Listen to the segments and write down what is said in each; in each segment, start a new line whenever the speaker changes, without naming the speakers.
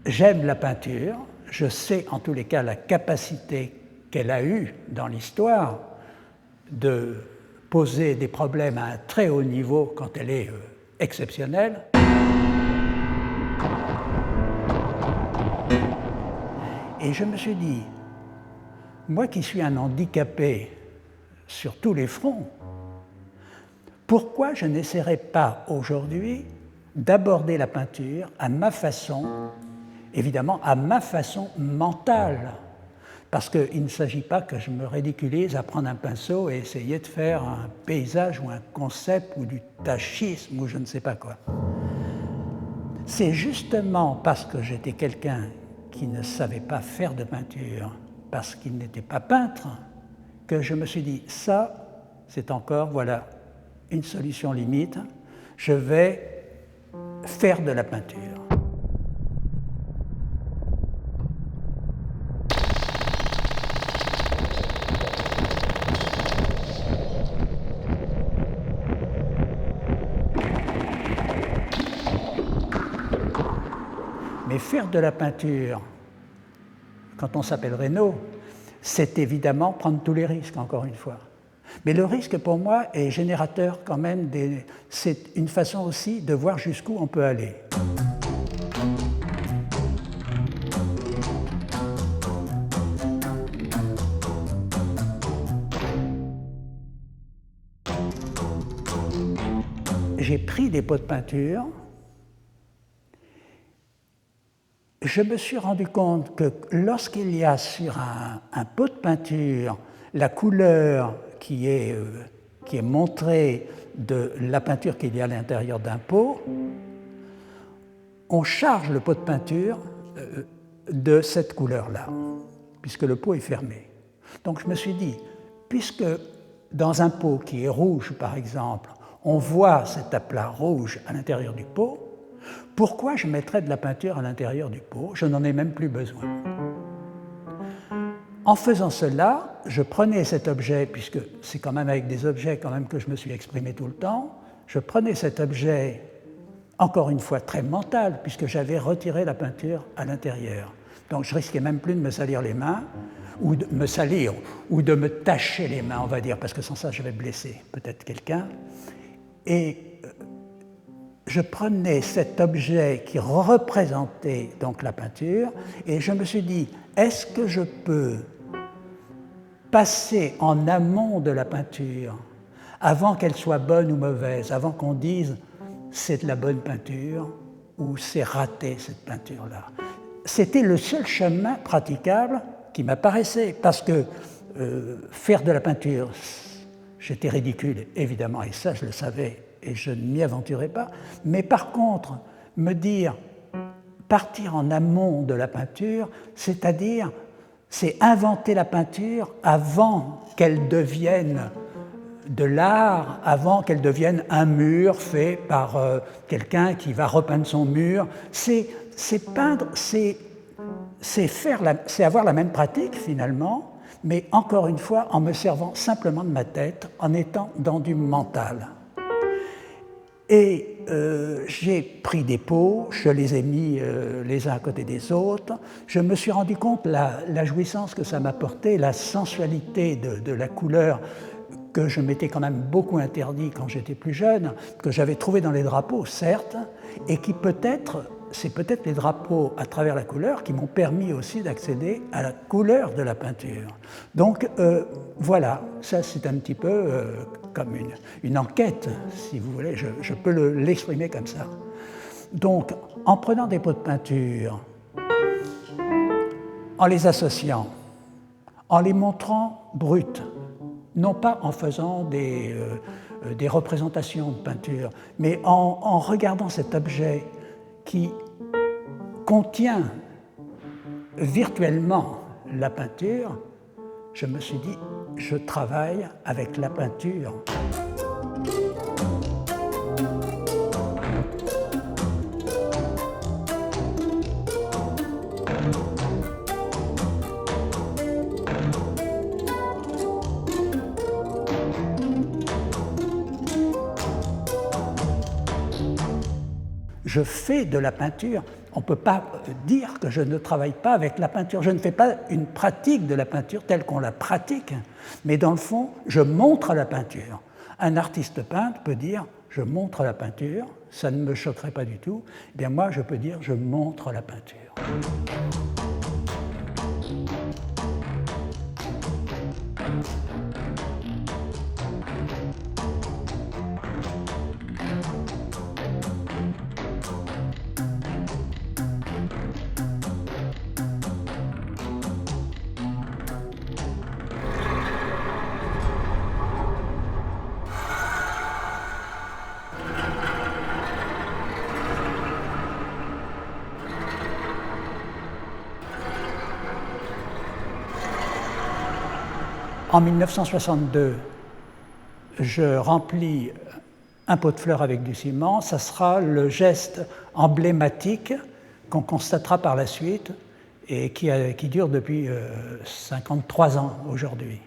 j'aime la peinture, je sais en tous les cas la capacité qu'elle a eue dans l'histoire de poser des problèmes à un très haut niveau quand elle est exceptionnelle. Et je me suis dit, moi qui suis un handicapé sur tous les fronts, pourquoi je n'essaierai pas aujourd'hui d'aborder la peinture à ma façon, évidemment à ma façon mentale, parce qu'il ne s'agit pas que je me ridiculise à prendre un pinceau et essayer de faire un paysage ou un concept ou du tachisme ou je ne sais pas quoi. C'est justement parce que j'étais quelqu'un qui ne savait pas faire de peinture, parce qu'il n'était pas peintre, que je me suis dit, ça, c'est encore, voilà, une solution limite, je vais faire de la peinture. Mais faire de la peinture, quand on s'appelle Reynaud, c'est évidemment prendre tous les risques, encore une fois. Mais le risque, pour moi, est générateur quand même, c'est une façon aussi de voir jusqu'où on peut aller. J'ai pris des pots de peinture. Je me suis rendu compte que lorsqu'il y a sur un pot de peinture la couleur qui est montrée de la peinture qu'il y a à l'intérieur d'un pot, on charge le pot de peinture de cette couleur-là, puisque le pot est fermé. Donc je me suis dit, puisque dans un pot qui est rouge, par exemple, on voit cet aplat rouge à l'intérieur du pot, pourquoi je mettrais de la peinture à l'intérieur du pot? Je n'en ai même plus besoin. En faisant cela, je prenais cet objet, puisque c'est quand même avec des objets quand même que je me suis exprimé tout le temps, je prenais cet objet, encore une fois très mental, puisque j'avais retiré la peinture à l'intérieur. Donc je risquais même plus de me salir les mains, ou de me salir, ou de me tacher les mains, on va dire, parce que sans ça je vais blesser peut-être quelqu'un. Et je prenais cet objet qui représentait donc la peinture et je me suis dit, est-ce que je peux passer en amont de la peinture avant qu'elle soit bonne ou mauvaise, avant qu'on dise c'est de la bonne peinture ou c'est raté cette peinture-là. C'était le seul chemin praticable qui m'apparaissait parce que faire de la peinture, j'étais ridicule évidemment et ça je le savais. Et je ne m'y aventurais pas. Mais par contre, me dire, partir en amont de la peinture, c'est-à-dire, c'est inventer la peinture avant qu'elle devienne de l'art, avant qu'elle devienne un mur fait par quelqu'un qui va repeindre son mur. C'est peindre, c'est avoir la même pratique finalement, mais encore une fois, en me servant simplement de ma tête, en étant dans du mental. Et j'ai pris des pots, je les ai mis les uns à côté des autres. Je me suis rendu compte la jouissance que ça m'apportait, la sensualité de la couleur que je m'étais quand même beaucoup interdit quand j'étais plus jeune, que j'avais trouvé dans les drapeaux, certes, et qui c'est peut-être les drapeaux à travers la couleur qui m'ont permis aussi d'accéder à la couleur de la peinture. Donc voilà, ça c'est un petit peu comme une enquête, si vous voulez, je peux l'exprimer comme ça. Donc en prenant des pots de peinture, en les associant, en les montrant bruts, non pas en faisant des représentations de peinture, mais en regardant cet objet qui contient virtuellement la peinture, je me suis dit, je travaille avec la peinture. Je fais de la peinture. On ne peut pas dire que je ne travaille pas avec la peinture. Je ne fais pas une pratique de la peinture telle qu'on la pratique, mais dans le fond, je montre la peinture. Un artiste peintre peut dire « je montre la peinture », ça ne me choquerait pas du tout. Eh bien moi, je peux dire « je montre la peinture ». En 1962, je remplis un pot de fleurs avec du ciment. Ça sera le geste emblématique qu'on constatera par la suite et qui dure depuis 53 ans aujourd'hui.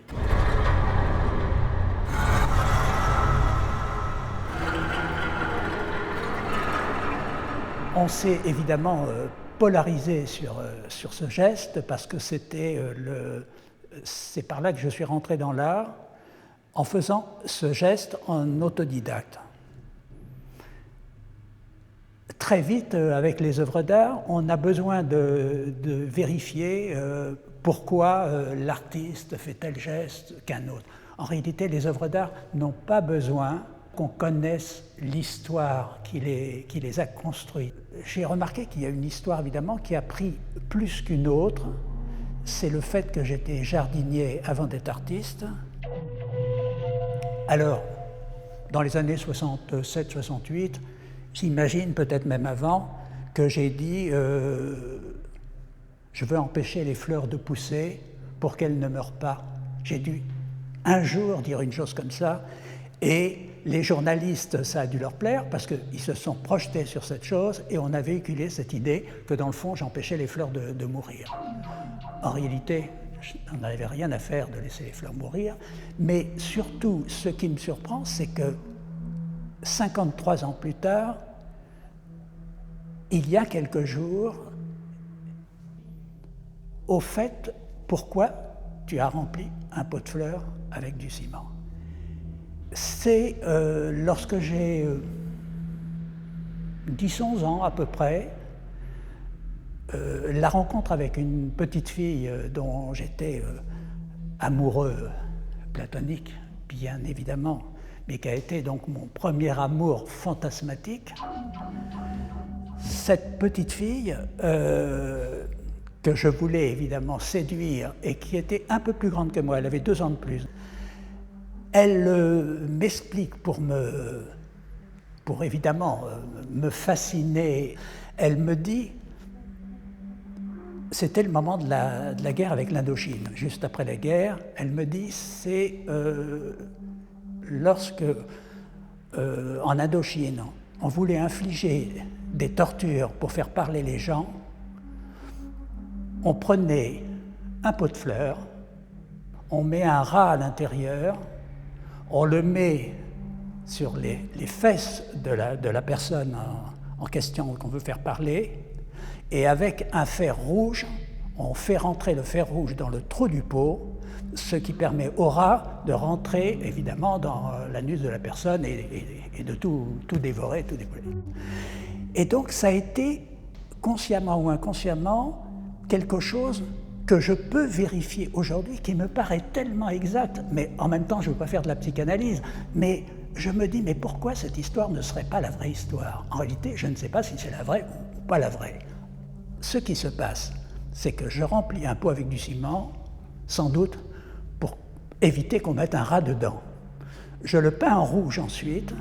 On s'est évidemment polarisé sur ce geste parce que c'est par là que je suis rentré dans l'art, en faisant ce geste en autodidacte. Très vite, avec les œuvres d'art, on a besoin de vérifier pourquoi l'artiste fait tel geste qu'un autre. En réalité, les œuvres d'art n'ont pas besoin qu'on connaisse l'histoire qui les a construites. J'ai remarqué qu'il y a une histoire, évidemment, qui a pris plus qu'une autre. C'est le fait que j'étais jardinier avant d'être artiste. Alors, dans les années 67-68, j'imagine, peut-être même avant, que j'ai dit je veux empêcher les fleurs de pousser pour qu'elles ne meurent pas. J'ai dû un jour dire une chose comme ça, et les journalistes, ça a dû leur plaire parce qu'ils se sont projetés sur cette chose et on a véhiculé cette idée que dans le fond, j'empêchais les fleurs de mourir. En réalité, on n'avait rien à faire de laisser les fleurs mourir, mais surtout, ce qui me surprend, c'est que 53 ans plus tard, il y a quelques jours, au fait, pourquoi tu as rempli un pot de fleurs avec du ciment? C'est lorsque j'ai 10-11 ans à peu près, la rencontre avec une petite fille dont j'étais amoureux platonique, bien évidemment, mais qui a été donc mon premier amour fantasmatique. Cette petite fille que je voulais évidemment séduire et qui était un peu plus grande que moi, elle avait 2 ans de plus, elle m'explique pour évidemment me fasciner, elle me dit. C'était le moment de la guerre avec l'Indochine. Juste après la guerre, elle me dit, c'est lorsque, en Indochine, on voulait infliger des tortures pour faire parler les gens, on prenait un pot de fleurs, on met un rat à l'intérieur, on le met sur les fesses de la personne en question qu'on veut faire parler, et avec un fer rouge, on fait rentrer le fer rouge dans le trou du pot, ce qui permet au rat de rentrer évidemment dans l'anus de la personne et de tout dévorer, tout dévorer. Et donc ça a été, consciemment ou inconsciemment, quelque chose que je peux vérifier aujourd'hui, qui me paraît tellement exact, mais en même temps je ne veux pas faire de la psychanalyse, mais je me dis, mais pourquoi cette histoire ne serait pas la vraie histoire? En réalité, je ne sais pas si c'est la vraie ou pas la vraie. Ce qui se passe, c'est que je remplis un pot avec du ciment, sans doute pour éviter qu'on mette un rat dedans. Je le peins en rouge ensuite,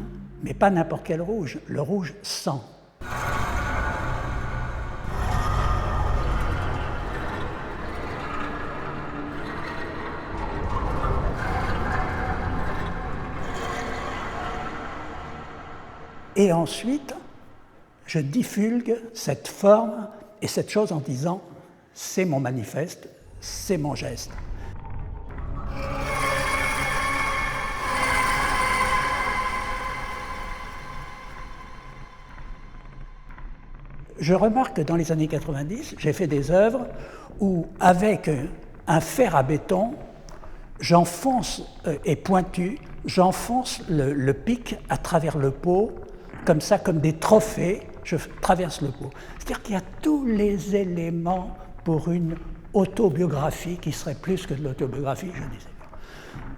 mais pas n'importe quel rouge, le rouge sang. Et ensuite, je divulgue cette forme et cette chose en disant « c'est mon manifeste, c'est mon geste ». Je remarque que dans les années 90, j'ai fait des œuvres où, avec un fer à béton, j'enfonce, et pointu, j'enfonce le pic à travers le pot, comme ça, comme des trophées, je traverse le pot. C'est-à-dire qu'il y a tous les éléments pour une autobiographie qui serait plus que de l'autobiographie, je disais.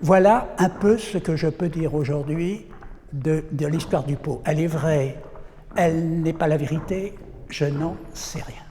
Voilà un peu ce que je peux dire aujourd'hui de l'histoire du pot. Elle est vraie, elle n'est pas la vérité, je n'en sais rien.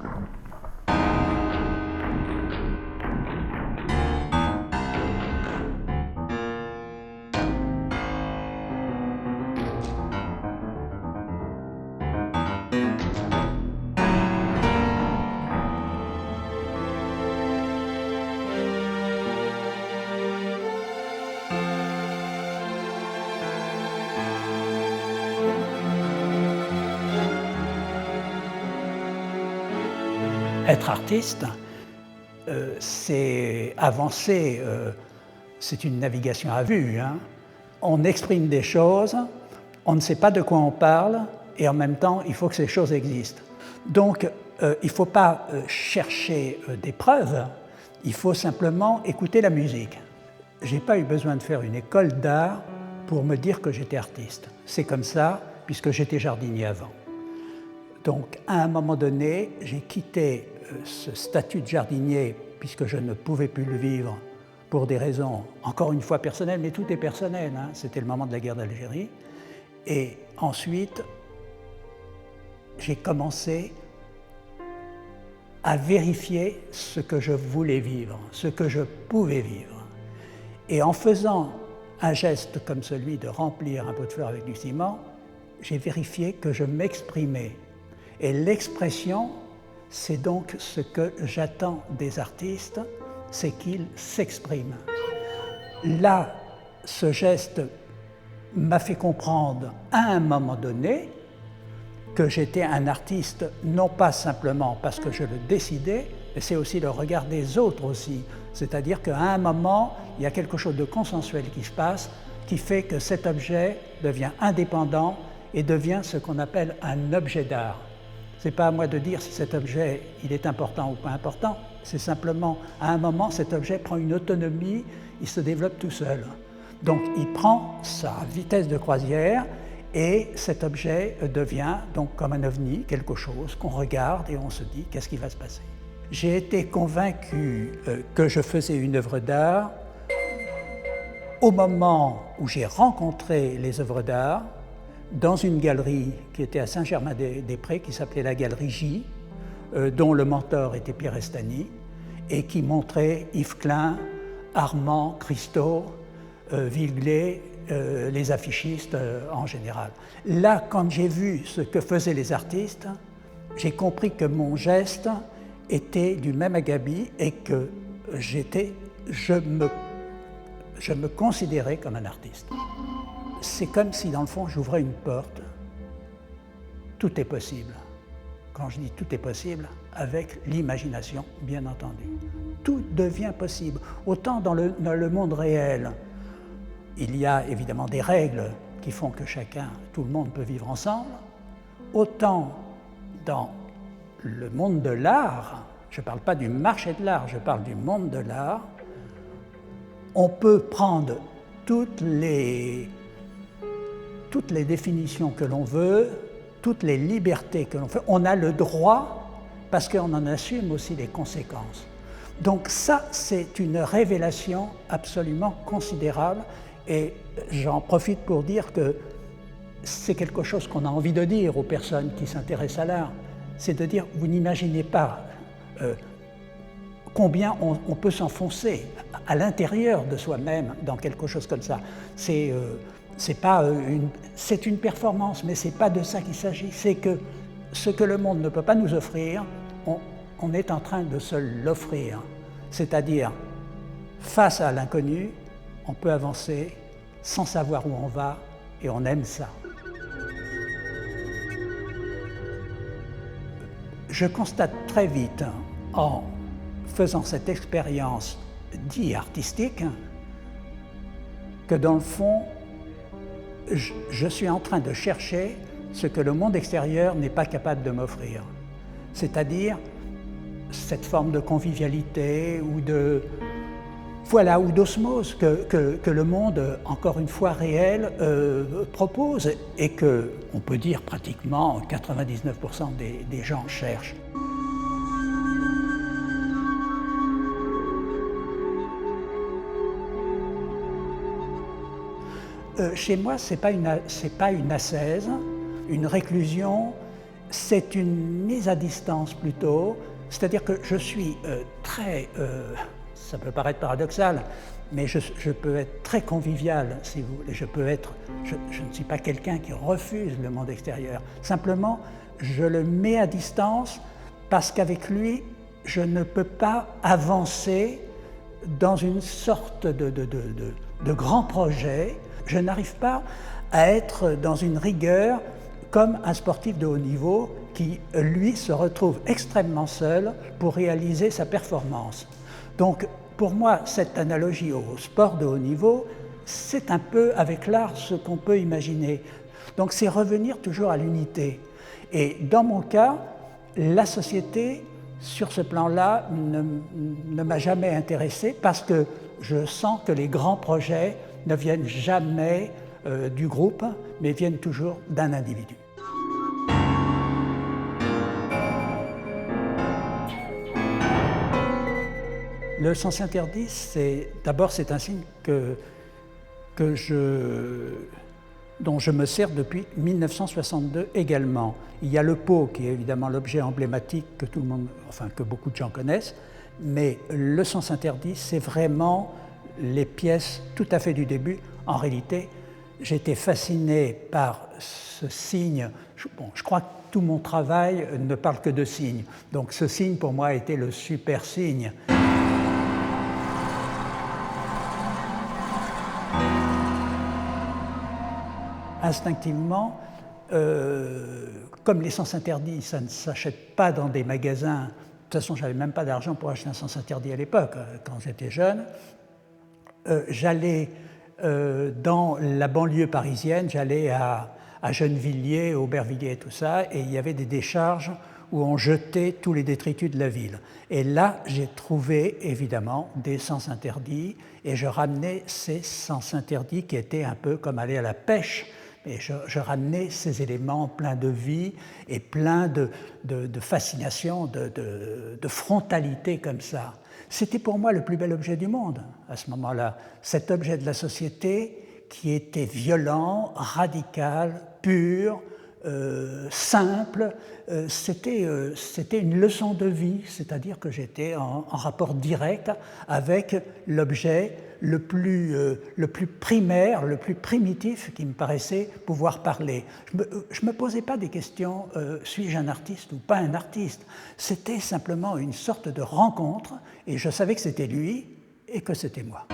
Être artiste, c'est avancer, c'est une navigation à vue. Hein. On exprime des choses, on ne sait pas de quoi on parle, et en même temps, il faut que ces choses existent. Donc, il ne faut pas chercher des preuves, il faut simplement écouter la musique. Je n'ai pas eu besoin de faire une école d'art pour me dire que j'étais artiste. C'est comme ça, puisque j'étais jardinier avant. Donc, à un moment donné, j'ai quitté ce statut de jardinier, puisque je ne pouvais plus le vivre pour des raisons, encore une fois personnelles, mais tout est personnel. Hein. C'était le moment de la guerre d'Algérie. Et ensuite, j'ai commencé à vérifier ce que je voulais vivre, ce que je pouvais vivre. Et en faisant un geste comme celui de remplir un pot de fleurs avec du ciment, j'ai vérifié que je m'exprimais. Et l'expression, c'est donc ce que j'attends des artistes, c'est qu'ils s'expriment. Là, ce geste m'a fait comprendre à un moment donné que j'étais un artiste, non pas simplement parce que je le décidais, mais c'est aussi le regard des autres aussi. C'est-à-dire qu'à un moment, il y a quelque chose de consensuel qui se passe, qui fait que cet objet devient indépendant et devient ce qu'on appelle un objet d'art. Ce n'est pas à moi de dire si cet objet il est important ou pas important, c'est simplement, à un moment, cet objet prend une autonomie, il se développe tout seul. Donc il prend sa vitesse de croisière et cet objet devient donc comme un ovni, quelque chose qu'on regarde et on se dit qu'est-ce qui va se passer. J'ai été convaincu que je faisais une œuvre d'art au moment où j'ai rencontré les œuvres d'art dans une galerie qui était à Saint-Germain-des-Prés, qui s'appelait la Galerie J, dont le mentor était Pierre Estany, et qui montrait Yves Klein, Armand, Christo, Vilglé, les affichistes en général. Là, quand j'ai vu ce que faisaient les artistes, j'ai compris que mon geste était du même acabit et que je me considérais comme un artiste. C'est comme si, dans le fond, j'ouvrais une porte. Tout est possible. Quand je dis tout est possible, avec l'imagination, bien entendu. Tout devient possible. Autant dans le monde réel, il y a évidemment des règles qui font que tout le monde peut vivre ensemble, autant dans le monde de l'art, je ne parle pas du marché de l'art, je parle du monde de l'art, on peut prendre toutes les définitions que l'on veut, toutes les libertés que l'on fait, on a le droit parce qu'on en assume aussi les conséquences. Donc ça, c'est une révélation absolument considérable et j'en profite pour dire que c'est quelque chose qu'on a envie de dire aux personnes qui s'intéressent à l'art, c'est de dire, vous n'imaginez pas combien on peut s'enfoncer à l'intérieur de soi-même dans quelque chose comme ça. C'est une performance, mais ce n'est pas de ça qu'il s'agit. C'est que ce que le monde ne peut pas nous offrir, on est en train de se l'offrir. C'est-à-dire, face à l'inconnu, on peut avancer sans savoir où on va, et on aime ça. Je constate très vite, en faisant cette expérience dite artistique, que dans le fond, je suis en train de chercher ce que le monde extérieur n'est pas capable de m'offrir. c'est-à-dire cette forme de convivialité ou de, voilà, ou d'osmose que le monde, encore une fois réel, propose et que, on peut dire pratiquement 99% des gens cherchent. Chez moi, ce n'est pas une ascèse, une réclusion, c'est une mise à distance plutôt, c'est-à-dire que je suis ça peut paraître paradoxal, mais je peux être très convivial, si vous voulez. Je ne suis pas quelqu'un qui refuse le monde extérieur. Simplement, je le mets à distance parce qu'avec lui, je ne peux pas avancer dans une sorte de grand projet. Je n'arrive pas à être dans une rigueur comme un sportif de haut niveau qui, lui, se retrouve extrêmement seul pour réaliser sa performance. Donc, pour moi, cette analogie au sport de haut niveau, c'est un peu avec l'art ce qu'on peut imaginer. Donc, c'est revenir toujours à l'unité. Et dans mon cas, la société, sur ce plan-là, ne m'a jamais intéressé parce que je sens que les grands projets ne viennent jamais du groupe, mais viennent toujours d'un individu. Le sens interdit, d'abord c'est un signe dont je me sers depuis 1962 également. Il y a le pot qui est évidemment l'objet emblématique que que beaucoup de gens connaissent, mais le sens interdit, c'est vraiment les pièces tout à fait du début. En réalité, j'étais fasciné par ce signe. Je crois que tout mon travail ne parle que de signes. Donc ce signe pour moi a été le super signe. Instinctivement, comme les sens interdits, ça ne s'achète pas dans des magasins. De toute façon, je n'avais même pas d'argent pour acheter un sens interdit à l'époque, quand j'étais jeune. J'allais dans la banlieue parisienne, j'allais à Gennevilliers, Aubervilliers et tout ça, et il y avait des décharges où on jetait tous les détritus de la ville. Et là, j'ai trouvé évidemment des sens interdits, et je ramenais ces sens interdits qui étaient un peu comme aller à la pêche. Et je ramenais ces éléments pleins de vie et pleins de fascination, de frontalité comme ça. C'était pour moi le plus bel objet du monde à ce moment-là. Cet objet de la société qui était violent, radical, pur, simple. C'était une leçon de vie, c'est-à-dire que j'étais en rapport direct avec l'objet le plus primaire, le plus primitif qui me paraissait pouvoir parler. Je me posais pas des questions, suis-je un artiste ou pas un artiste? C'était simplement une sorte de rencontre et je savais que c'était lui et que c'était moi.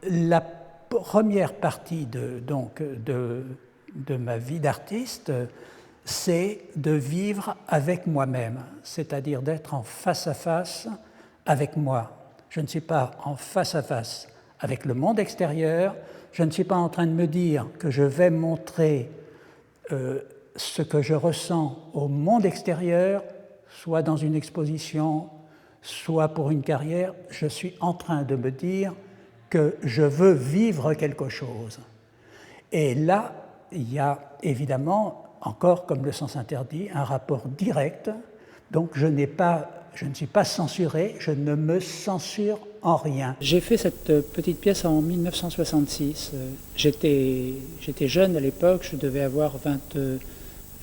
La première partie de ma vie d'artiste, c'est de vivre avec moi-même, c'est-à-dire d'être en face à face avec moi. Je ne suis pas en face à face avec le monde extérieur, je ne suis pas en train de me dire que je vais montrer ce que je ressens au monde extérieur, soit dans une exposition, soit pour une carrière. Je suis en train de me dire que je veux vivre quelque chose. Et là, il y a évidemment, encore comme le sens interdit, un rapport direct. Donc je ne suis pas censuré, je ne me censure en rien.
J'ai fait cette petite pièce en 1966. J'étais jeune à l'époque, je devais avoir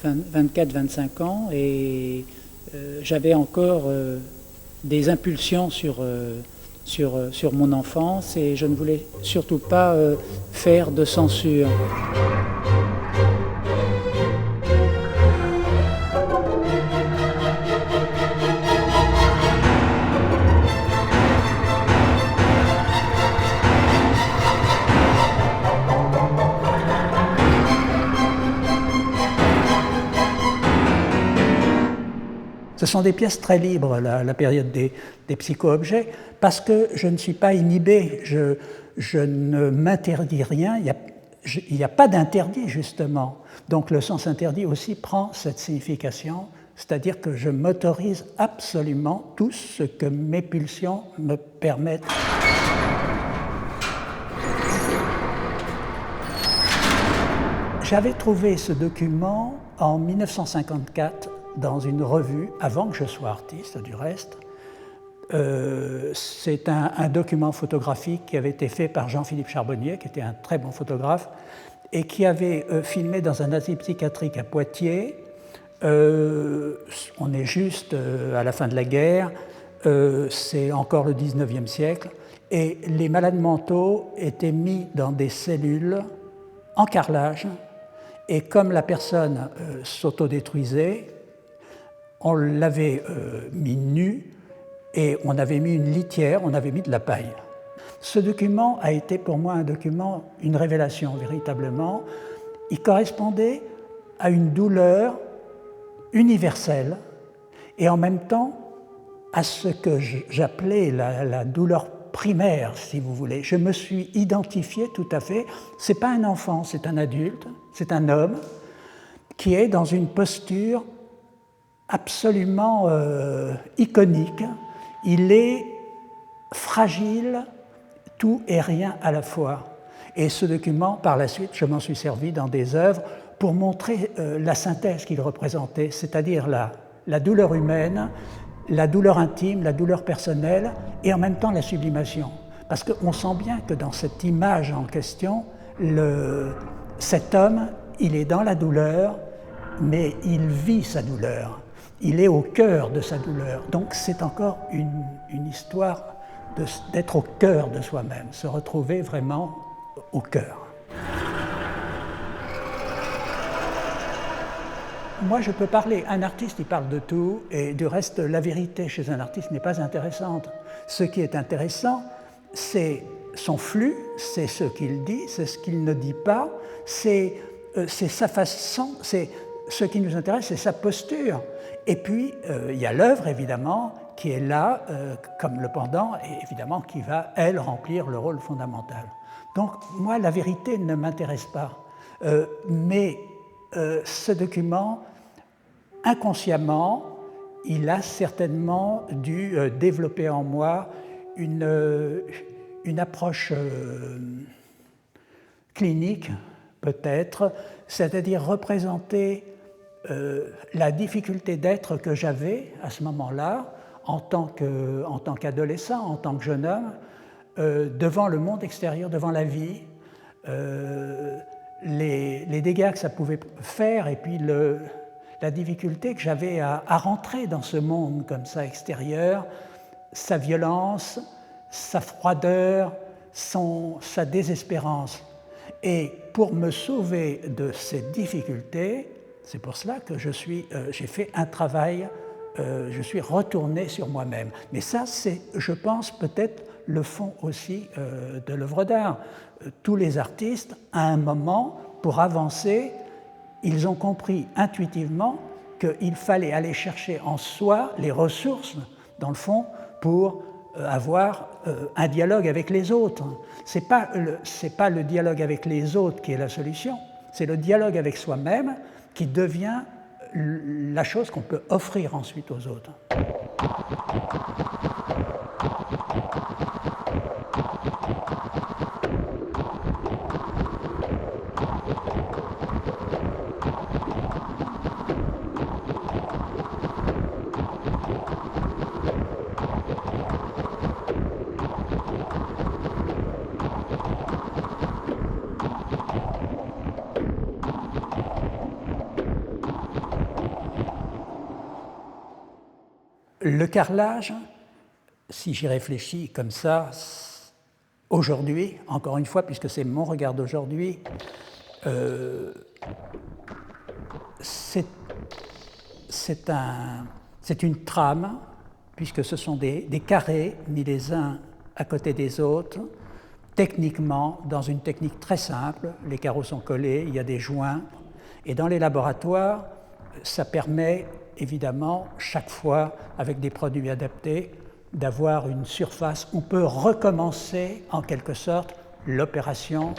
24-25 ans et j'avais encore des impulsions sur mon enfance et je ne voulais surtout pas faire de censure.
Ce sont des pièces très libres, la période des psycho-objets, parce que je ne suis pas inhibé, je ne m'interdis rien, il n'y a pas d'interdit, justement. Donc le sens interdit aussi prend cette signification, c'est-à-dire que je m'autorise absolument tout ce que mes pulsions me permettent. J'avais trouvé ce document en 1954 dans une revue, avant que je sois artiste du reste. C'est un document photographique qui avait été fait par Jean-Philippe Charbonnier, qui était un très bon photographe, et qui avait filmé dans un asile psychiatrique à Poitiers. On est juste à la fin de la guerre, c'est encore le 19e siècle, et les malades mentaux étaient mis dans des cellules en carrelage, et comme la personne s'autodétruisait, on l'avait mis nu et on avait mis une litière, on avait mis de la paille. Ce document a été pour moi un document, une révélation véritablement. Il correspondait à une douleur universelle et en même temps à ce que j'appelais la douleur primaire, si vous voulez. Je me suis identifié tout à fait. Ce n'est pas un enfant, c'est un adulte, c'est un homme qui est dans une posture absolument iconique. Il est fragile, tout et rien à la fois. Et ce document, par la suite, je m'en suis servi dans des œuvres pour montrer la synthèse qu'il représentait, c'est-à-dire la douleur humaine, la douleur intime, la douleur personnelle et en même temps la sublimation. Parce qu'on sent bien que dans cette image en question, cet homme, il est dans la douleur, mais il vit sa douleur. Il est au cœur de sa douleur. Donc c'est encore une histoire d'être au cœur de soi-même, se retrouver vraiment au cœur. Moi, je peux parler, un artiste, il parle de tout, et du reste, la vérité chez un artiste n'est pas intéressante. Ce qui est intéressant, c'est son flux, c'est ce qu'il dit, c'est ce qu'il ne dit pas, c'est sa façon, c'est ce qui nous intéresse, c'est sa posture. Et puis, il y a l'œuvre, évidemment, qui est là, comme le pendant, et évidemment, qui va, elle, remplir le rôle fondamental. Donc, moi, la vérité ne m'intéresse pas. Mais ce document, inconsciemment, il a certainement dû développer en moi une approche clinique, peut-être, c'est-à-dire représenter la difficulté d'être que j'avais à ce moment-là, en tant qu'adolescent, en tant que jeune homme, devant le monde extérieur, devant la vie, les dégâts que ça pouvait faire et puis la difficulté que j'avais à rentrer dans ce monde comme ça extérieur, sa violence, sa froideur, sa désespérance. Et pour me sauver de ces difficultés, c'est pour cela que j'ai fait un travail, je suis retourné sur moi-même. Mais ça, c'est, je pense, peut-être le fond aussi de l'œuvre d'art. Tous les artistes, à un moment, pour avancer, ils ont compris intuitivement qu'il fallait aller chercher en soi les ressources, dans le fond, pour avoir un dialogue avec les autres. C'est pas le dialogue avec les autres qui est la solution, c'est le dialogue avec soi-même qui devient la chose qu'on peut offrir ensuite aux autres. Le carrelage, si j'y réfléchis comme ça, aujourd'hui, encore une fois, puisque c'est mon regard d'aujourd'hui, c'est une trame, puisque ce sont des carrés mis les uns à côté des autres, techniquement, dans une technique très simple. Les carreaux sont collés, il y a des joints, et dans les laboratoires, ça permet évidemment, chaque fois, avec des produits adaptés, d'avoir une surface. On peut recommencer, en quelque sorte, l'opération,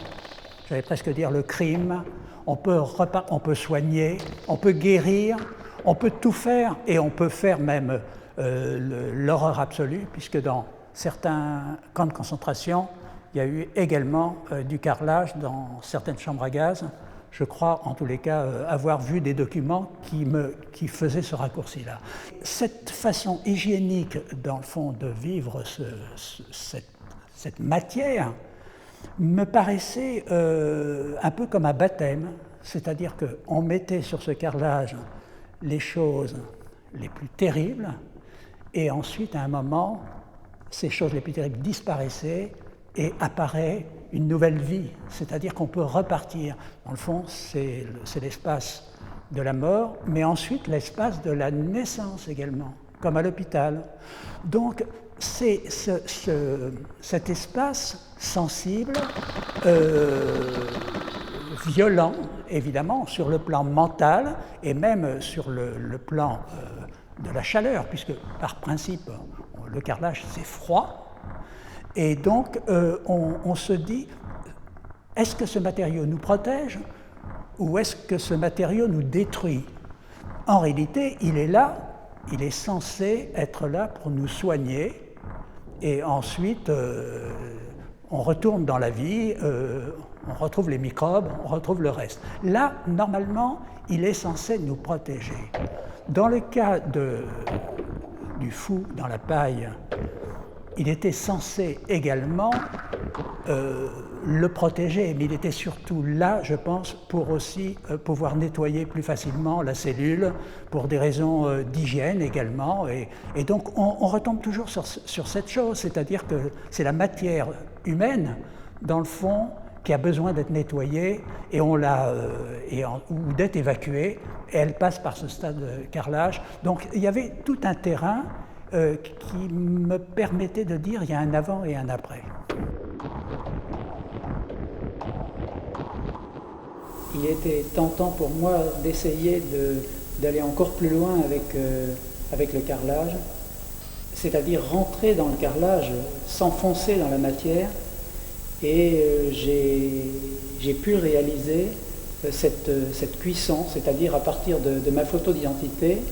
j'allais presque dire le crime. On peut soigner, on peut guérir, on peut tout faire, et on peut faire même l'horreur absolue, puisque dans certains camps de concentration, il y a eu également du carrelage dans certaines chambres à gaz. Je crois, en tous les cas, avoir vu des documents qui faisaient ce raccourci-là. Cette façon hygiénique, dans le fond, de vivre cette matière me paraissait un peu comme un baptême, c'est-à-dire qu'on mettait sur ce carrelage les choses les plus terribles, et ensuite, à un moment, ces choses les plus terribles disparaissaient, et apparaît une nouvelle vie, c'est-à-dire qu'on peut repartir. Dans le fond, c'est l'espace de la mort, mais ensuite l'espace de la naissance également, comme à l'hôpital. Donc, c'est cet espace sensible, violent, évidemment, sur le plan mental, et même sur le plan de la chaleur, puisque par principe, le carrelage, c'est froid. Et donc, on se dit, est-ce que ce matériau nous protège ou est-ce que ce matériau nous détruit? En réalité, il est là, il est censé être là pour nous soigner, et ensuite, on retourne dans la vie, on retrouve les microbes, on retrouve le reste. Là, normalement, il est censé nous protéger. Dans le cas du fou dans la paille, il était censé également le protéger, mais il était surtout là, je pense, pour aussi pouvoir nettoyer plus facilement la cellule, pour des raisons d'hygiène également. Et donc on retombe toujours sur cette chose, c'est-à-dire que c'est la matière humaine, dans le fond, qui a besoin d'être nettoyée et ou d'être évacuée, et elle passe par ce stade de carrelage. Donc il y avait tout un terrain qui me permettait de dire il y a un avant et un après.
Il était tentant pour moi d'essayer d'aller encore plus loin avec le carrelage, c'est-à-dire rentrer dans le carrelage, s'enfoncer dans la matière, et j'ai pu réaliser cette cuisson, c'est-à-dire à partir de ma photo d'identité,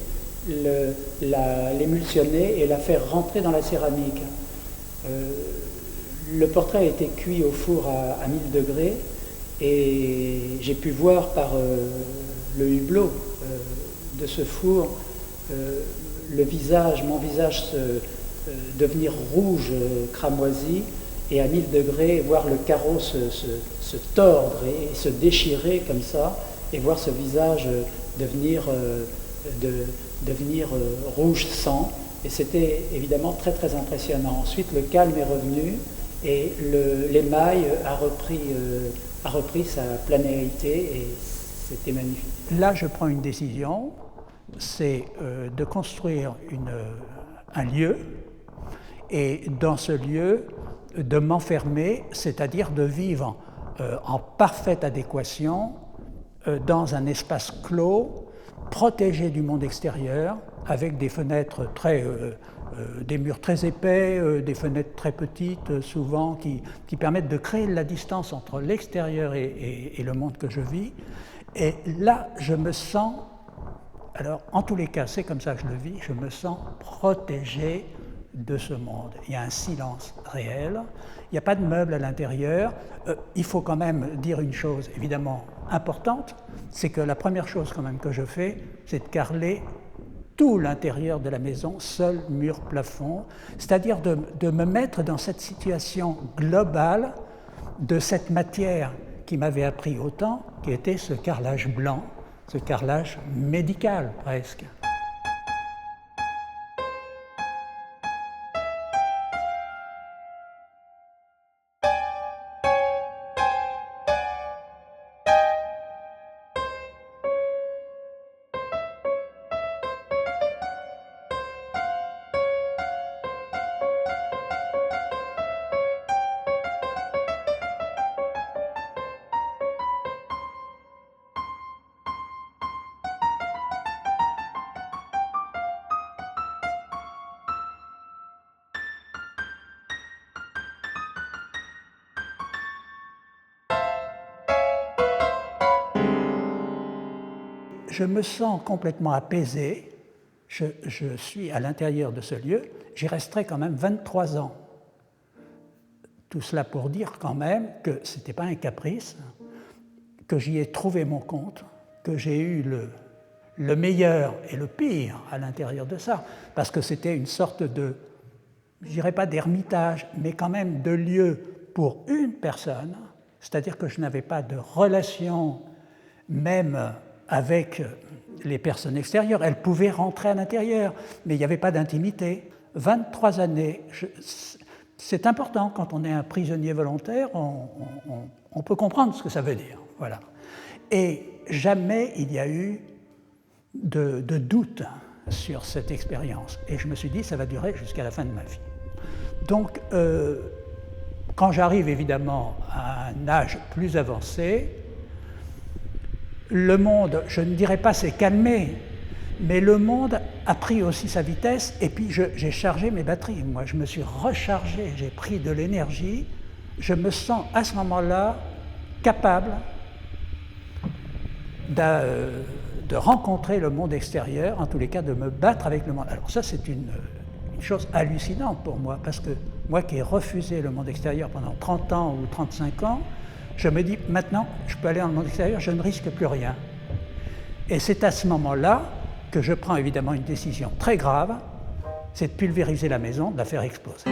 l'émulsionner et la faire rentrer dans la céramique. Le portrait a été cuit au four à 1000 degrés et j'ai pu voir par le hublot de ce four mon visage devenir rouge, cramoisi, et à 1000 degrés voir le carreau se tordre et se déchirer comme ça, et voir ce visage devenir rouge sang, et c'était évidemment très très impressionnant. Ensuite le calme est revenu et l'émail a repris sa planéité et c'était magnifique.
Là je prends une décision, c'est de construire un lieu, et dans ce lieu de m'enfermer, c'est-à-dire de vivre en parfaite adéquation dans un espace clos, protégé du monde extérieur, avec des fenêtres des murs très épais, des fenêtres très petites, souvent, qui permettent de créer la distance entre l'extérieur et le monde que je vis. Et là, je me sens, alors en tous les cas, c'est comme ça que je le vis, je me sens protégé de ce monde. Il y a un silence réel, il n'y a pas de meubles à l'intérieur. Il faut quand même dire une chose évidemment importante, c'est que la première chose quand même que je fais, c'est de carreler tout l'intérieur de la maison, sol, mur, plafond, c'est-à-dire de me mettre dans cette situation globale de cette matière qui m'avait appris autant, qui était ce carrelage blanc, ce carrelage médical presque. je me sens complètement apaisé. Je suis à l'intérieur de ce lieu. J'y resterai quand même 23 ans. Tout cela pour dire quand même que ce n'était pas un caprice, que j'y ai trouvé mon compte, que j'ai eu le meilleur et le pire à l'intérieur de ça, parce que c'était une sorte de, je dirais pas d'ermitage, mais quand même de lieu pour une personne, c'est-à-dire que je n'avais pas de relation même avec les personnes extérieures. Elles pouvaient rentrer à l'intérieur, mais il n'y avait pas d'intimité. 23 années, c'est important quand on est un prisonnier volontaire, on peut comprendre ce que ça veut dire. Voilà. Et jamais il y a eu de doute sur cette expérience. Et je me suis dit, ça va durer jusqu'à la fin de ma vie. Donc, quand j'arrive évidemment à un âge plus avancé, le monde, je ne dirais pas s'est calmé, mais le monde a pris aussi sa vitesse, et puis j'ai chargé mes batteries. Moi, je me suis rechargé, j'ai pris de l'énergie. Je me sens à ce moment-là capable de rencontrer le monde extérieur, en tous les cas de me battre avec le monde. Alors ça, c'est une chose hallucinante pour moi, parce que moi qui ai refusé le monde extérieur pendant 30 ans ou 35 ans, je me dis, maintenant, je peux aller dans le monde extérieur, je ne risque plus rien. Et c'est à ce moment-là que je prends évidemment une décision très grave, c'est de pulvériser la maison, de la faire exploser.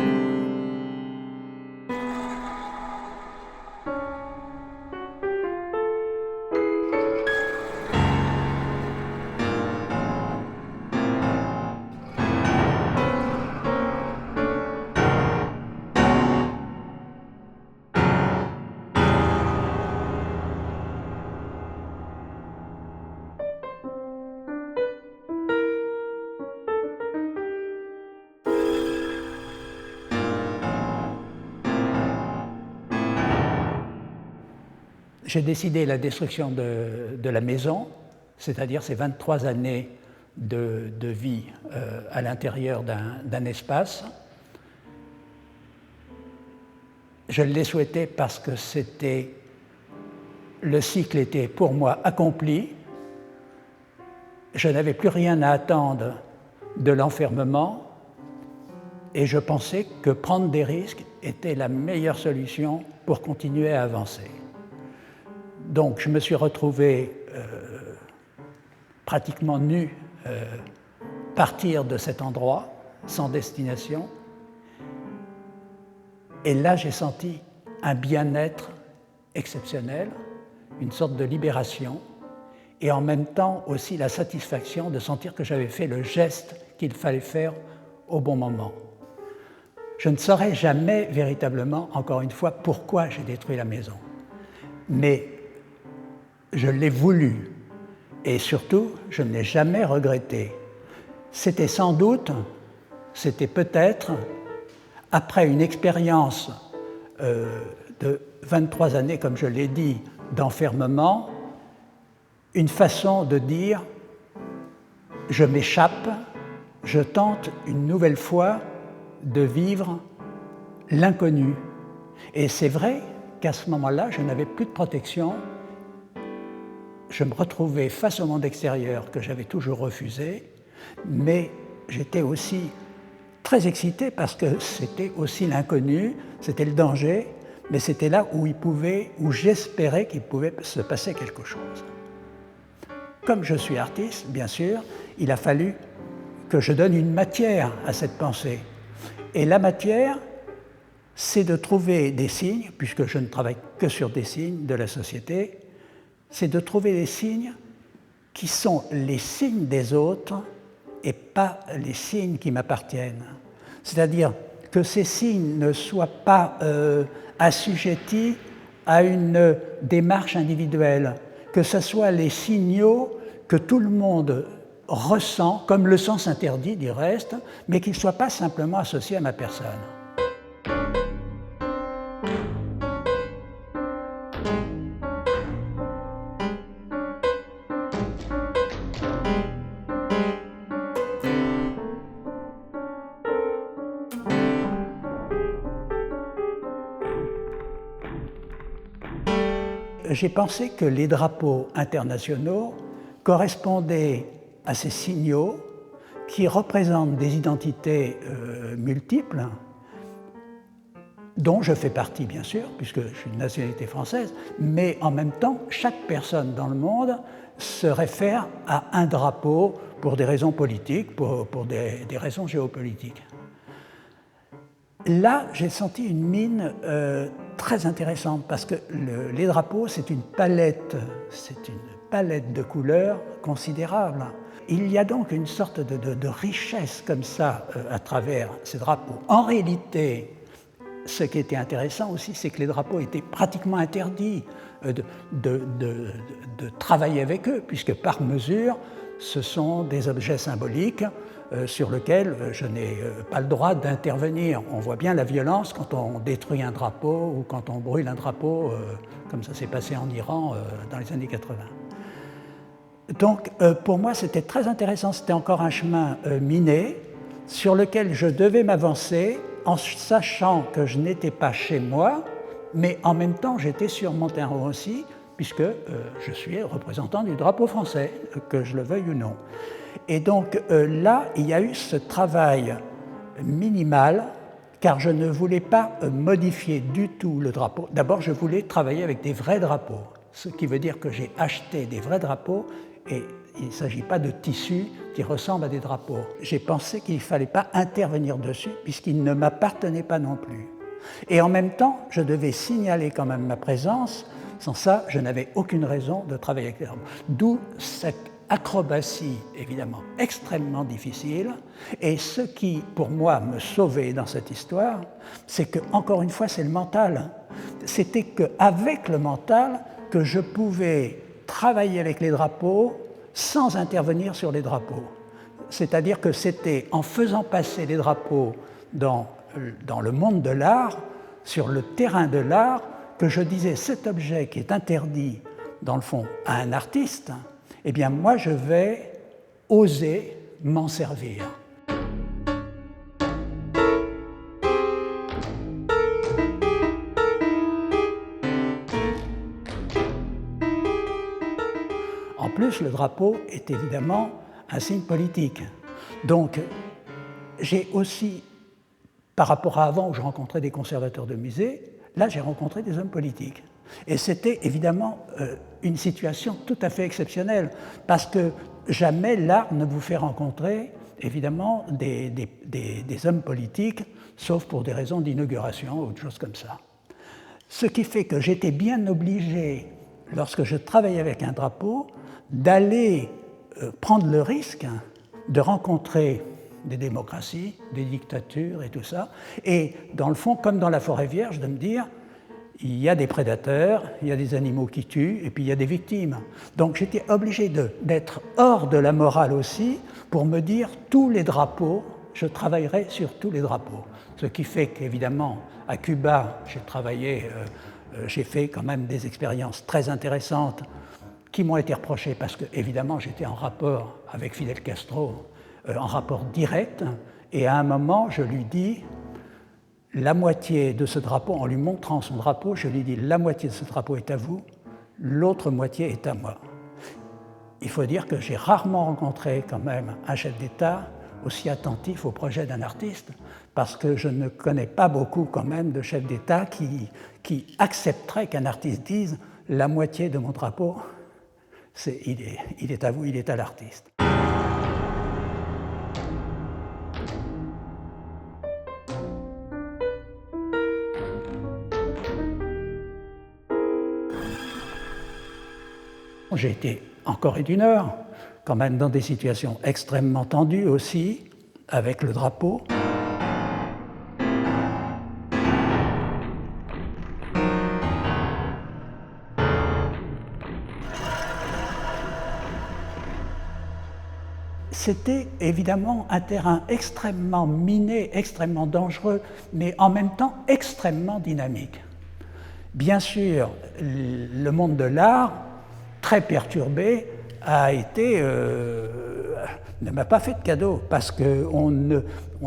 J'ai décidé la destruction de la maison, c'est-à-dire ces 23 années de vie à l'intérieur d'un espace. Je l'ai souhaité parce que le cycle était pour moi accompli. Je n'avais plus rien à attendre de l'enfermement et je pensais que prendre des risques était la meilleure solution pour continuer à avancer. Donc je me suis retrouvé pratiquement nu, partir de cet endroit, sans destination. Et là, j'ai senti un bien-être exceptionnel, une sorte de libération, et en même temps aussi la satisfaction de sentir que j'avais fait le geste qu'il fallait faire au bon moment. Je ne saurais jamais véritablement, encore une fois, pourquoi j'ai détruit la maison. Mais je l'ai voulu, et surtout, je ne l'ai jamais regretté. C'était sans doute, c'était peut-être, après une expérience de 23 années, comme je l'ai dit, d'enfermement, une façon de dire « je m'échappe, je tente une nouvelle fois de vivre l'inconnu ». Et c'est vrai qu'à ce moment-là, je n'avais plus de protection. Je me retrouvais face au monde extérieur que j'avais toujours refusé, mais j'étais aussi très excité parce que c'était aussi l'inconnu, c'était le danger, mais c'était là où j'espérais qu'il pouvait se passer quelque chose. Comme je suis artiste, bien sûr, il a fallu que je donne une matière à cette pensée. Et la matière, c'est de trouver des signes, puisque je ne travaille que sur des signes de la société, c'est de trouver des signes qui sont les signes des autres et pas les signes qui m'appartiennent. C'est-à-dire que ces signes ne soient pas assujettis à une démarche individuelle, que ce soit les signaux que tout le monde ressent, comme le sens interdit du reste, mais qu'ils ne soient pas simplement associés à ma personne. J'ai pensé que les drapeaux internationaux correspondait à ces signaux qui représentent des identités multiples, dont je fais partie bien sûr, puisque je suis de nationalité française, mais en même temps, chaque personne dans le monde se réfère à un drapeau pour des raisons politiques, pour des raisons géopolitiques. Là, j'ai senti une mine très intéressante, parce que les drapeaux, c'est une palette de couleurs considérable. Il y a donc une sorte de richesse comme ça à travers ces drapeaux. En réalité, ce qui était intéressant aussi, c'est que les drapeaux étaient pratiquement interdits de travailler avec eux, puisque par mesure, ce sont des objets symboliques sur lesquels je n'ai pas le droit d'intervenir. On voit bien la violence quand on détruit un drapeau ou quand on brûle un drapeau, comme ça s'est passé en Iran dans les années 80. Donc pour moi, c'était très intéressant. C'était encore un chemin miné sur lequel je devais m'avancer en sachant que je n'étais pas chez moi, mais en même temps, j'étais sur mon terrain aussi, puisque je suis représentant du drapeau français, que je le veuille ou non. Et donc là, il y a eu ce travail minimal, car je ne voulais pas modifier du tout le drapeau. D'abord, je voulais travailler avec des vrais drapeaux, ce qui veut dire que j'ai acheté des vrais drapeaux, et il ne s'agit pas de tissus qui ressemblent à des drapeaux. J'ai pensé qu'il ne fallait pas intervenir dessus, puisqu'ils ne m'appartenaient pas non plus. Et en même temps, je devais signaler quand même ma présence. Sans ça, je n'avais aucune raison de travailler avec les drapeaux. D'où cette acrobatie, évidemment, extrêmement difficile. Et ce qui, pour moi, me sauvait dans cette histoire, c'est que, encore une fois, c'est le mental. C'était qu'avec le mental, que je pouvais travailler avec les drapeaux sans intervenir sur les drapeaux. C'est-à-dire que c'était en faisant passer les drapeaux dans le monde de l'art, sur le terrain de l'art, que je disais cet objet qui est interdit, dans le fond, à un artiste, eh bien moi je vais oser m'en servir. En plus, le drapeau est évidemment un signe politique. Donc, j'ai aussi, par rapport à avant où je rencontrais des conservateurs de musées, là j'ai rencontré des hommes politiques. Et c'était évidemment une situation tout à fait exceptionnelle, parce que jamais l'art ne vous fait rencontrer évidemment des hommes politiques, sauf pour des raisons d'inauguration ou de choses comme ça. Ce qui fait que j'étais bien obligé, lorsque je travaillais avec un drapeau, d'aller prendre le risque de rencontrer des démocraties, des dictatures et tout ça, et dans le fond, comme dans la forêt vierge, de me dire, il y a des prédateurs, il y a des animaux qui tuent, et puis il y a des victimes. Donc j'étais obligé d'être hors de la morale aussi, pour me dire, tous les drapeaux, je travaillerai sur tous les drapeaux. Ce qui fait qu'évidemment, à Cuba, j'ai fait quand même des expériences très intéressantes, qui m'ont été reprochées parce que, évidemment, j'étais en rapport avec Fidel Castro, en rapport direct, et à un moment, je lui dis la moitié de ce drapeau, en lui montrant son drapeau, je lui dis la moitié de ce drapeau est à vous, l'autre moitié est à moi. Il faut dire que j'ai rarement rencontré quand même un chef d'État aussi attentif au projet d'un artiste, parce que je ne connais pas beaucoup quand même de chefs d'État qui accepteraient qu'un artiste dise la moitié de mon drapeau, il est à vous, il est à l'artiste. J'ai été en Corée du Nord, quand même dans des situations extrêmement tendues aussi, avec le drapeau. C'était évidemment un terrain extrêmement miné, extrêmement dangereux, mais en même temps extrêmement dynamique. Bien sûr, le monde de l'art, très perturbé, ne m'a pas fait de cadeau, parce qu'on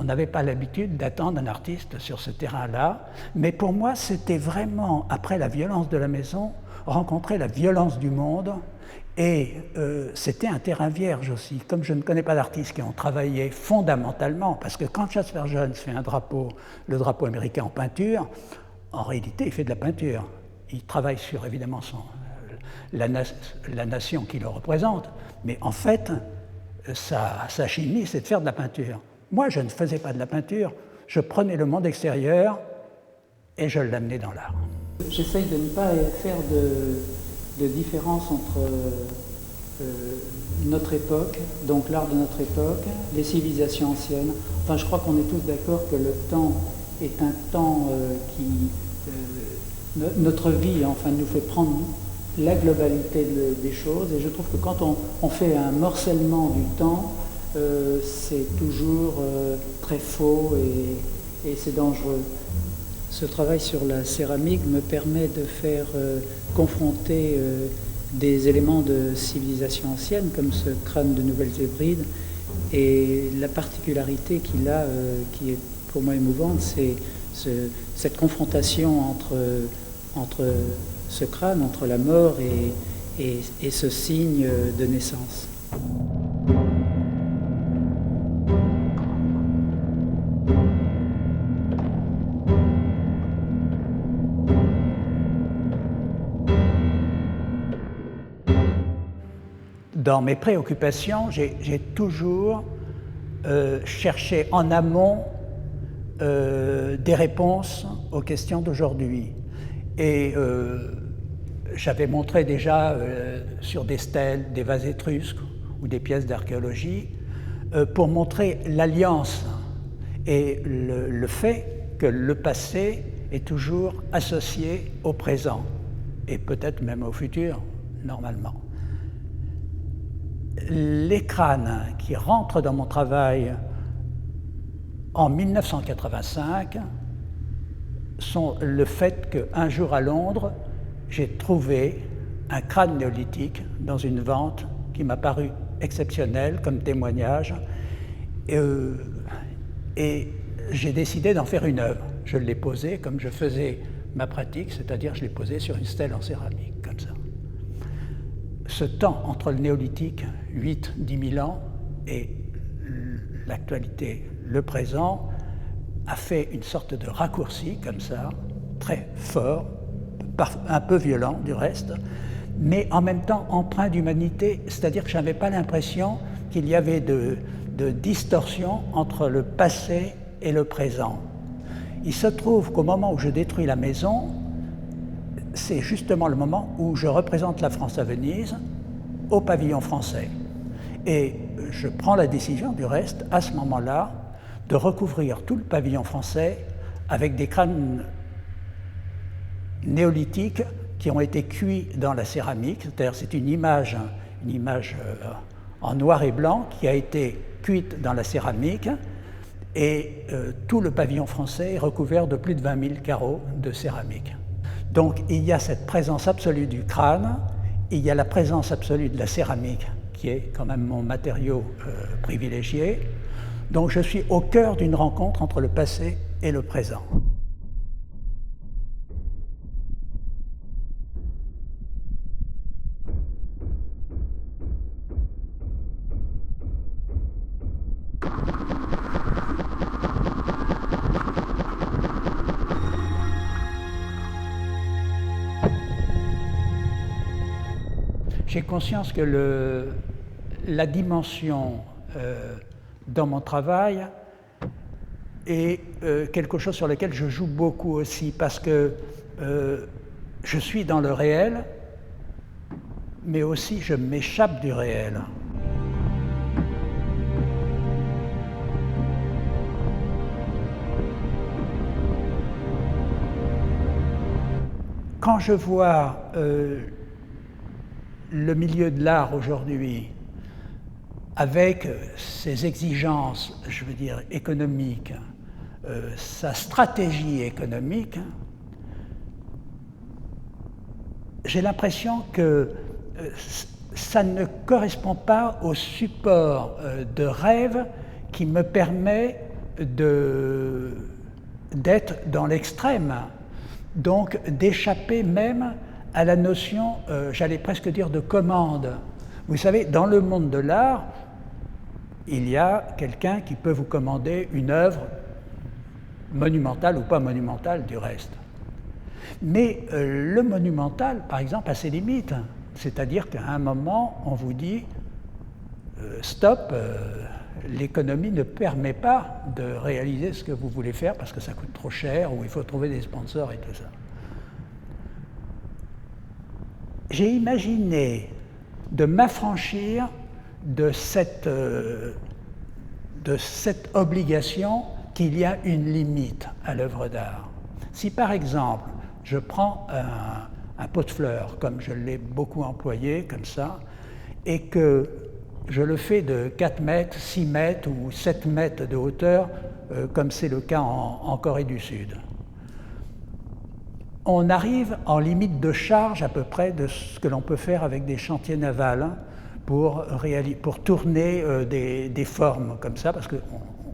n'avait pas l'habitude d'attendre un artiste sur ce terrain-là. Mais pour moi, c'était vraiment, après la violence de la maison, rencontrer la violence du monde, Et c'était un terrain vierge aussi. Comme je ne connais pas d'artistes qui ont travaillé fondamentalement, parce que quand Jasper Johns fait un drapeau, le drapeau américain en peinture, en réalité, il fait de la peinture. Il travaille sur, évidemment, la nation qui le représente, mais en fait, sa chimie, c'est de faire de la peinture. Moi, je ne faisais pas de la peinture, je prenais le monde extérieur et je l'amenais dans l'art.
J'essaye de ne pas faire de différence entre notre époque, donc l'art de notre époque, les civilisations anciennes. Enfin, je crois qu'on est tous d'accord que le temps est un temps notre vie, enfin, nous fait prendre la globalité des choses. Et je trouve que quand on fait un morcellement du temps, c'est toujours très faux et c'est dangereux. Ce travail sur la céramique me permet de faire confronter des éléments de civilisation ancienne, comme ce crâne de Nouvelles-Hébrides. Et la particularité qu'il a, qui est pour moi émouvante, c'est cette confrontation entre ce crâne, entre la mort et ce signe de naissance.
Dans mes préoccupations, j'ai toujours cherché en amont des réponses aux questions d'aujourd'hui. Et j'avais montré déjà sur des stèles, des vases étrusques ou des pièces d'archéologie pour montrer l'alliance et le fait que le passé est toujours associé au présent et peut-être même au futur, normalement. Les crânes qui rentrent dans mon travail en 1985 sont le fait qu'un jour à Londres, j'ai trouvé un crâne néolithique dans une vente qui m'a paru exceptionnelle comme témoignage et j'ai décidé d'en faire une œuvre. Je l'ai posé comme je faisais ma pratique, c'est-à-dire je l'ai posé sur une stèle en céramique, comme ça. Ce temps entre le néolithique, 8-10 000 ans, et l'actualité, le présent, a fait une sorte de raccourci, comme ça, très fort, un peu violent du reste, mais en même temps empreint d'humanité, c'est-à-dire que je n'avais pas l'impression qu'il y avait de distorsion entre le passé et le présent. Il se trouve qu'au moment où je détruis la maison, c'est justement le moment où je représente la France à Venise au pavillon français. Et je prends la décision, du reste, à ce moment-là, de recouvrir tout le pavillon français avec des crânes néolithiques qui ont été cuits dans la céramique. C'est-à-dire c'est une image en noir et blanc qui a été cuite dans la céramique et tout le pavillon français est recouvert de plus de 20 000 carreaux de céramique. Donc il y a cette présence absolue du crâne, il y a la présence absolue de la céramique, qui est quand même mon matériau privilégié. Donc je suis au cœur d'une rencontre entre le passé et le présent. J'ai conscience que la dimension dans mon travail est quelque chose sur lequel je joue beaucoup aussi, parce que je suis dans le réel, mais aussi je m'échappe du réel. Quand je vois le milieu de l'art aujourd'hui, avec ses exigences, je veux dire, économiques, sa stratégie économique, j'ai l'impression que ça ne correspond pas au support de rêve qui me permet d'être dans l'extrême, donc d'échapper même à la notion, j'allais presque dire, de commande. Vous savez, dans le monde de l'art, il y a quelqu'un qui peut vous commander une œuvre, monumentale ou pas monumentale du reste. Mais le monumental, par exemple, a ses limites. C'est-à-dire qu'à un moment, on vous dit stop, l'économie ne permet pas de réaliser ce que vous voulez faire parce que ça coûte trop cher ou il faut trouver des sponsors et tout ça. J'ai imaginé de m'affranchir de cette obligation qu'il y a une limite à l'œuvre d'art. Si par exemple, je prends un pot de fleurs, comme je l'ai beaucoup employé, comme ça, et que je le fais de 4 mètres, 6 mètres ou 7 mètres de hauteur, comme c'est le cas en Corée du Sud. On arrive en limite de charge à peu près de ce que l'on peut faire avec des chantiers navals pour tourner des formes comme ça, parce que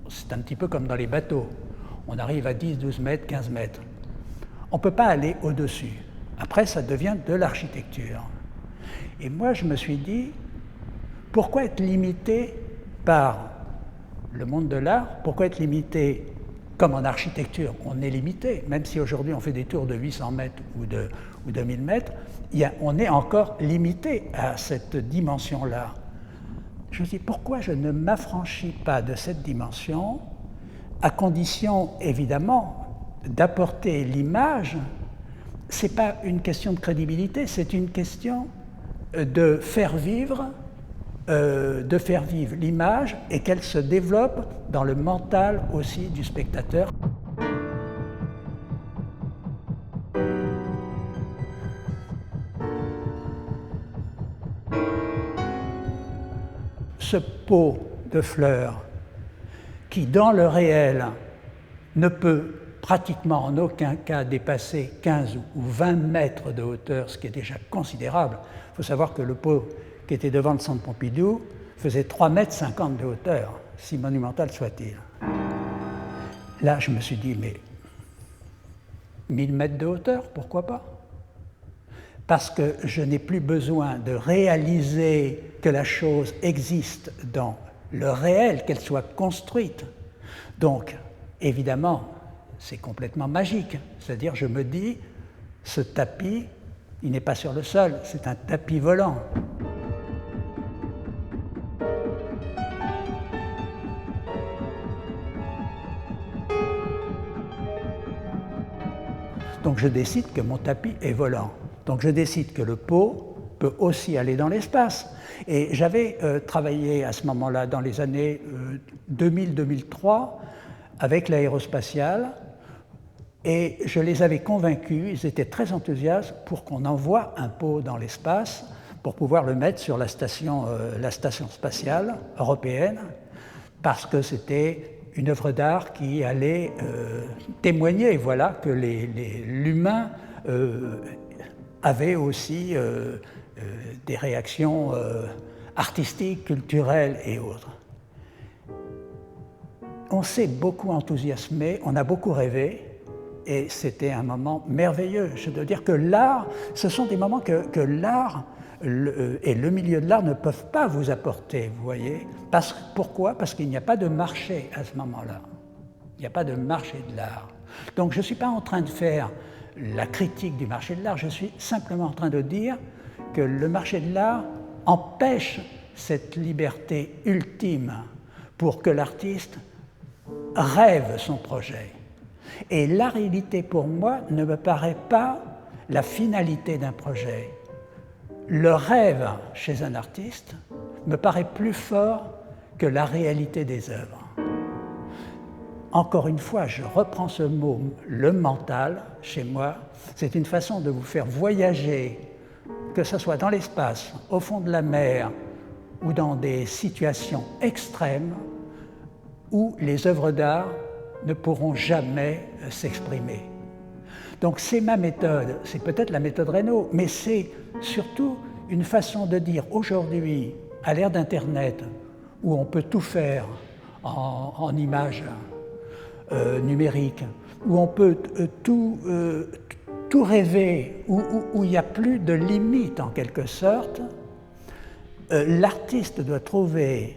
c'est un petit peu comme dans les bateaux. On arrive à 10, 12 mètres, 15 mètres. On ne peut pas aller au-dessus. Après, ça devient de l'architecture. Et moi, je me suis dit, pourquoi être limité par le monde de l'art? Pourquoi être limité, comme en architecture, on est limité, même si aujourd'hui on fait des tours de 800 mètres ou de 1000 mètres, on est encore limité à cette dimension-là. Je me dis, pourquoi je ne m'affranchis pas de cette dimension, à condition, évidemment, d'apporter l'image. Ce n'est pas une question de crédibilité, c'est une question de faire vivre l'image et qu'elle se développe dans le mental aussi du spectateur. Ce pot de fleurs qui, dans le réel, ne peut pratiquement en aucun cas dépasser 15 ou 20 mètres de hauteur, ce qui est déjà considérable. Il faut savoir que le pot qui était devant le centre Pompidou faisait 3,50 mètres de hauteur, si monumental soit-il. Là, je me suis dit, mais 1000 mètres de hauteur, pourquoi pas? Parce que je n'ai plus besoin de réaliser que la chose existe dans le réel, qu'elle soit construite. Donc, évidemment, c'est complètement magique. C'est-à-dire, je me dis, ce tapis, il n'est pas sur le sol, c'est un tapis volant. Donc, je décide que mon tapis est volant. Donc, je décide que le pot peut aussi aller dans l'espace. Et j'avais travaillé à ce moment-là, dans les années 2000-2003, avec l'aérospatiale, et je les avais convaincus, ils étaient très enthousiastes pour qu'on envoie un pot dans l'espace pour pouvoir le mettre sur la station spatiale européenne, parce que c'était une œuvre d'art qui allait témoigner, voilà, que l'humain avait aussi des réactions artistiques, culturelles et autres. On s'est beaucoup enthousiasmé, on a beaucoup rêvé, et c'était un moment merveilleux. Je dois dire que l'art, ce sont des moments que l'art et le milieu de l'art ne peuvent pas vous apporter, vous voyez. Pourquoi? Parce qu'il n'y a pas de marché à ce moment-là. Il n'y a pas de marché de l'art. Donc je ne suis pas en train de faire la critique du marché de l'art, je suis simplement en train de dire que le marché de l'art empêche cette liberté ultime pour que l'artiste rêve son projet. Et la réalité, pour moi, ne me paraît pas la finalité d'un projet. Le rêve chez un artiste me paraît plus fort que la réalité des œuvres. Encore une fois, je reprends ce mot, le mental, chez moi, c'est une façon de vous faire voyager, que ce soit dans l'espace, au fond de la mer, ou dans des situations extrêmes où les œuvres d'art ne pourront jamais s'exprimer. Donc c'est ma méthode, c'est peut-être la méthode Reynaud, mais c'est surtout une façon de dire aujourd'hui, à l'ère d'Internet, où on peut tout faire en images numériques, où on peut tout tout rêver, où il n'y a plus de limite en quelque sorte, l'artiste doit trouver,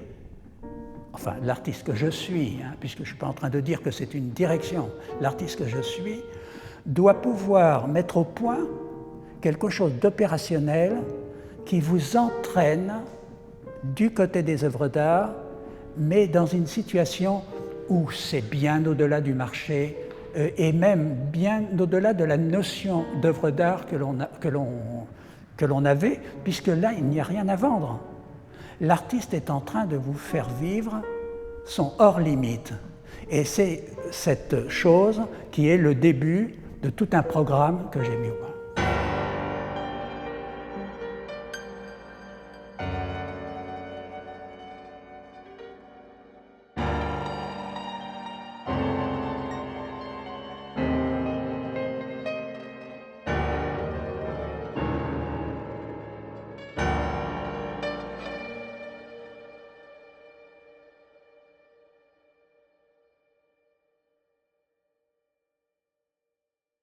enfin l'artiste que je suis, puisque je ne suis pas en train de dire que c'est une direction, l'artiste que je suis doit pouvoir mettre au point quelque chose d'opérationnel qui vous entraîne du côté des œuvres d'art, mais dans une situation où c'est bien au-delà du marché et même bien au-delà de la notion d'œuvre d'art que l'on avait, puisque là, il n'y a rien à vendre. L'artiste est en train de vous faire vivre son hors limite. Et c'est cette chose qui est le début de tout un programme que j'ai mis au point.